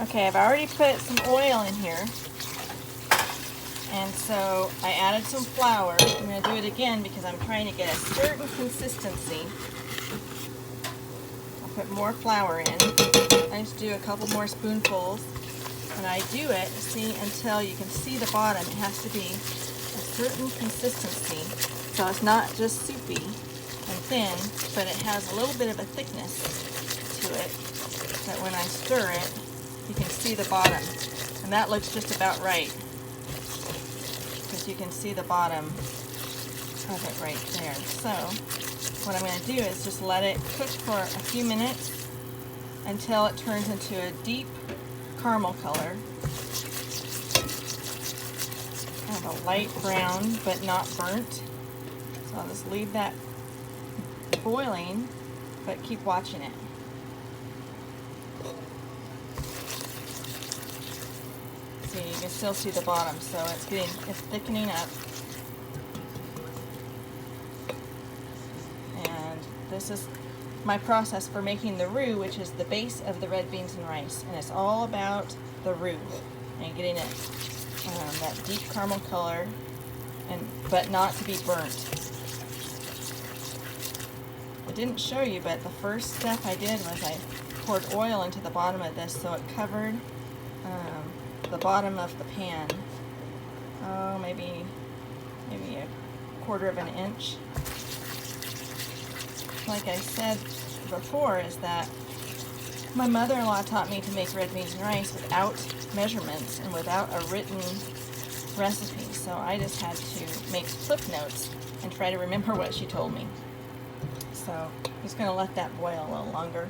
Okay, I've already put some oil in here. And so I added some flour. I'm going to do it again because I'm trying to get a certain consistency. I'll put more flour in. I just do a couple more spoonfuls. And I do it, see, until you can see the bottom. It has to be a certain consistency. So it's not just soupy and thin, but it has a little bit of a thickness to it. That when I stir it, you can see the bottom. And that looks just about right. Because you can see the bottom of it right there. So what I'm going to do is just let it cook for a few minutes until it turns into a deep caramel color. Kind of a light brown, but not burnt. So I'll just leave that boiling, but keep watching it. See, you can still see the bottom, so it's thickening up. And this is my process for making the roux, which is the base of the red beans and rice, and it's all about the roux and getting it that deep caramel color, but not to be burnt. I didn't show you, but the first step I did was I poured oil into the bottom of this so it covered the bottom of the pan. Oh, maybe a quarter of an inch. Like I said before, is that my mother-in-law taught me to make red beans and rice without measurements and without a written recipe. So I just had to make clip notes and try to remember what she told me. So I'm just going to let that boil a little longer.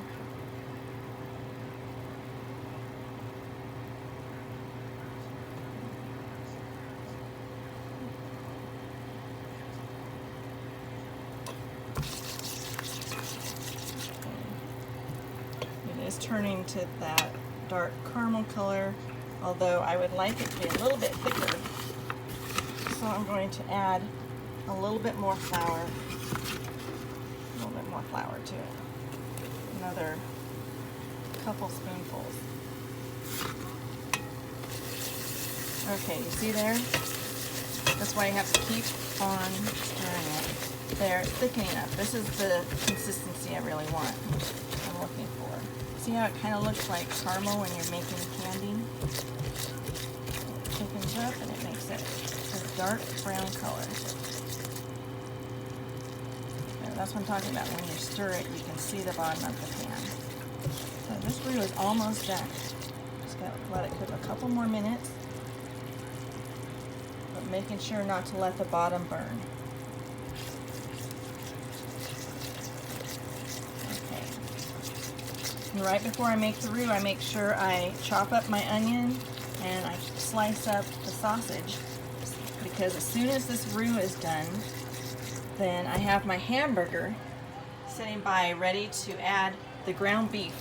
It is turning to that dark caramel color, although I would like it to be a little bit thicker. So I'm going to add a little bit more flour. To it. Another couple spoonfuls. Okay, you see there? That's why you have to keep on stirring it. There, it's thickening up. This is the consistency I really want. I'm looking for. See how it kind of looks like caramel when you're making candy? It thickens up and it makes it a dark brown color. That's what I'm talking about. When you stir it, you can see the bottom of the pan. So this roux is almost done. Just got to let it cook a couple more minutes, but making sure not to let the bottom burn. Okay. And right before I make the roux, I make sure I chop up my onion and I slice up the sausage, because as soon as this roux is done, then I have my hamburger sitting by ready to add the ground beef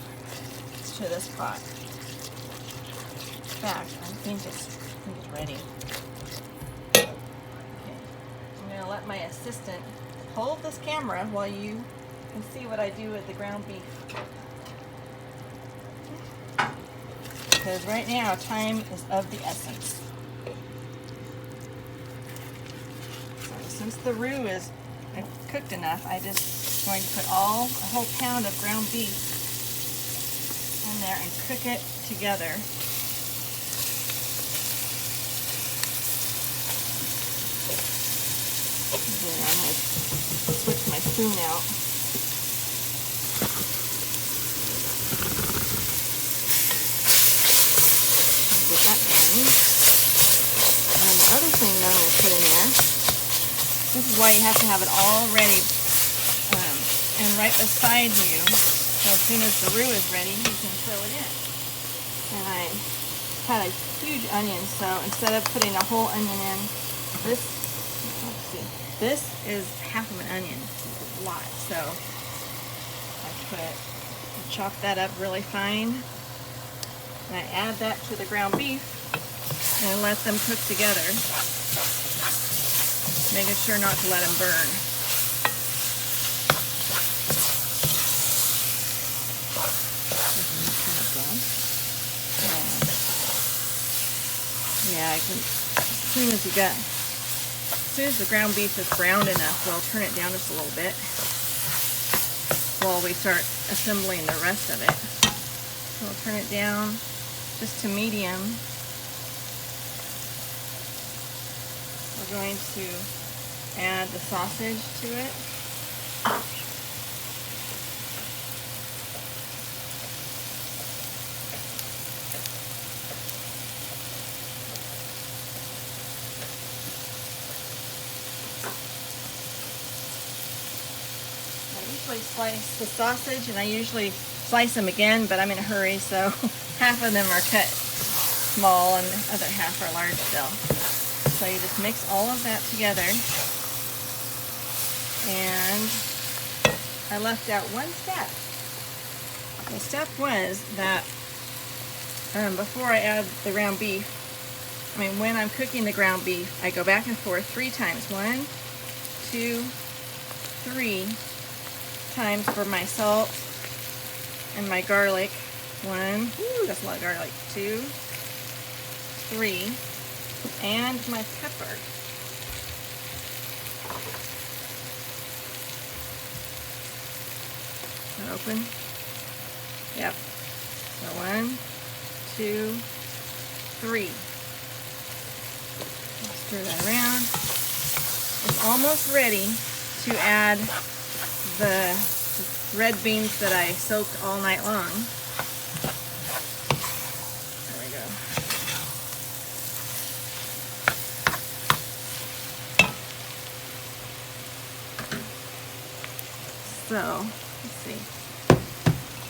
to this pot. In fact, I think it's ready. Okay. I'm going to let my assistant hold this camera while you can see what I do with the ground beef. Because right now, time is of the essence. So since the roux is cooked enough, I just going to put a whole pound of ground beef in there and cook it together. Then I'm going to switch my spoon out. Get that done. And then the other thing that I'm going to put in there, this is why you have to have it all ready and right beside you. So as soon as the roux is ready, you can throw it in. And I had a huge onion, so instead of putting a whole onion in, this is half of an onion. It's a lot. So I chop that up really fine, and I add that to the ground beef and let them cook together, making sure not to let them burn. And Yeah, I can, as soon as the ground beef is browned enough, we'll turn it down just a little bit while we start assembling the rest of it. So we'll turn it down just to medium. We're going to add the sausage to it. I usually slice the sausage, and I usually slice them again, but I'm in a hurry, so half of them are cut small and the other half are large still. So you just mix all of that together. And I left out one step. The step was that before I add the ground beef, when I'm cooking the ground beef, I go back and forth 3 times. 1, 2, 3 times for my salt and my garlic. 1, ooh, that's a lot of garlic. 2, 3, and my pepper. Open. Yep. So 1, 2, 3. Stir that around. It's almost ready to add the red beans that I soaked all night long. There we go. So, let's see.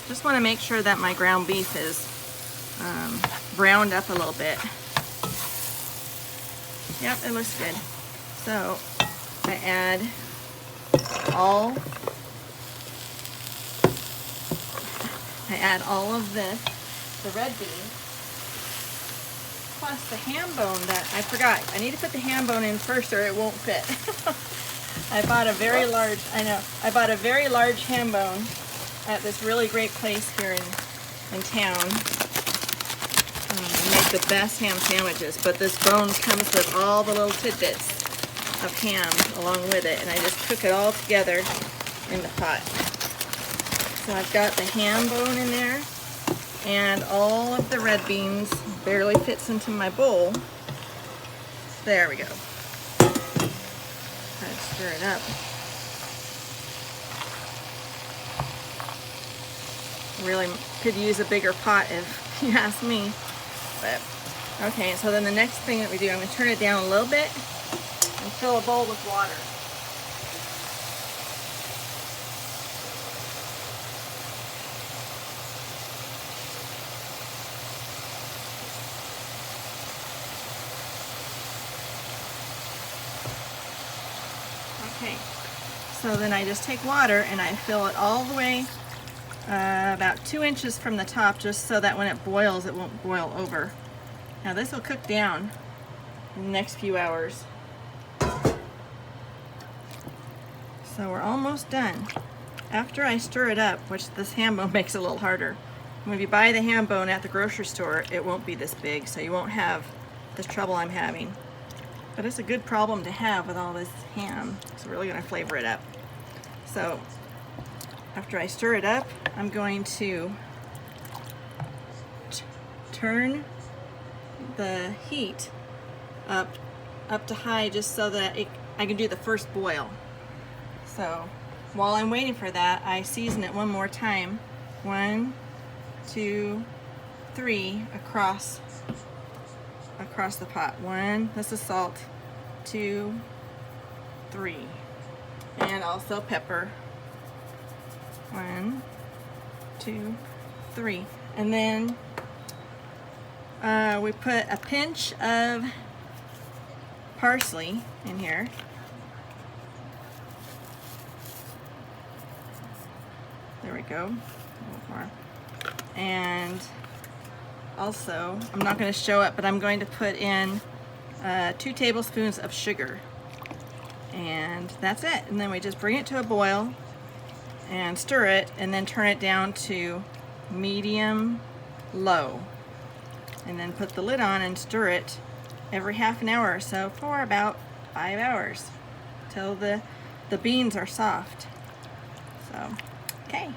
Just want to make sure that my ground beef is browned up a little bit. Yep, it looks good. So I add all of this, the red beans, plus the ham bone that I forgot. I need to put the ham bone in first or it won't fit. I bought a very large ham bone at this really great place here in town. They make the best ham sandwiches, but this bone comes with all the little tidbits of ham along with it, and I just cook it all together in the pot. So I've got the ham bone in there, and all of the red beans barely fits into my bowl. There we go. Try to stir it up. Really could use a bigger pot if you ask me. But okay, so then the next thing that we do, I'm going to turn it down a little bit and fill a bowl with water. Okay, so then I just take water and I fill it all the way about 2 inches from the top, just so that when it boils, it won't boil over. Now this will cook down in the next few hours. So we're almost done. After I stir it up, which this ham bone makes it a little harder. When you buy the ham bone at the grocery store, it won't be this big, so you won't have this trouble I'm having. But it's a good problem to have with all this ham. It's really going to flavor it up. So after I stir it up, I'm going to turn the heat up to high, just so that I can do the first boil. So while I'm waiting for that, I season it one more time. 1, 2, 3 across the pot. 1, this is salt. 2, 3, and also pepper. 1, 2, 3, and then we put a pinch of parsley in here. There we go. A little more. And also, I'm not going to show it, but I'm going to put in 2 tablespoons of sugar. And that's it. And then we just bring it to a boil and stir it, and then turn it down to medium low, and then put the lid on and stir it every half an hour or so for about 5 hours till the beans are soft. So, okay.